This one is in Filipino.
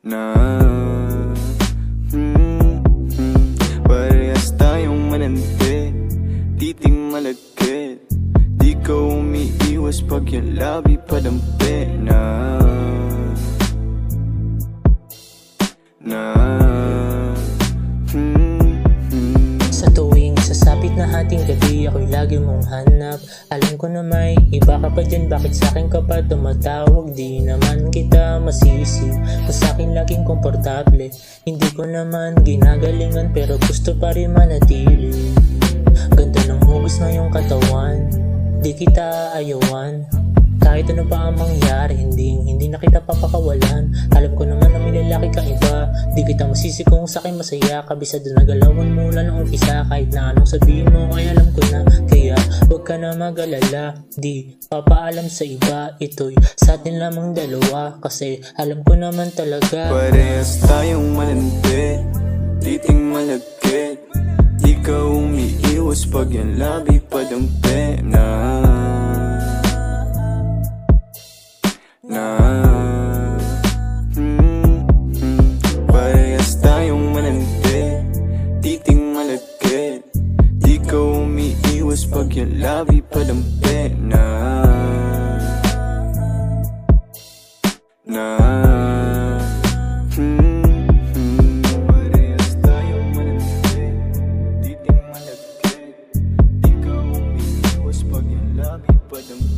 na parehas tayong mananti, titing malagkit. Di ka umiiwas pag yung labi padampi na Sa tuwing sasapit na hating gabi, ako'y lagi mong hanap. Alam ko na may iba ka pa dyan, bakit sa'kin ka pa tumatawag? Di naman kita masisi, kung sa'kin laging komportable. Hindi ko naman ginagalingan, pero gusto pa rin manatili. Ganda ng hugis na yung katawan, di kita ayawan. Kahit ano pa ang mangyari, hindi na kita papakawalan. Alam ko naman na may lalaki ka iba, di kita masisi kung sa'kin masaya. Kabisado na galawan mula noong umpisa, kahit na anong sabihin mo ay alam ko na. Kaya huwag ka na mag-alala, di papaalam sa iba. Ito'y sa atin lamang dalawa, kasi alam ko naman talaga parehas tayong mananti, titing malagkit. Di ka umiiwas pag yung labi padampi na parehas tayong mananti, titing malagkit. Di ka umiiwas pag yung labi padampi na parehas tayong mananti, titing malagkit. Di ka umiiwas pag yung labi padampi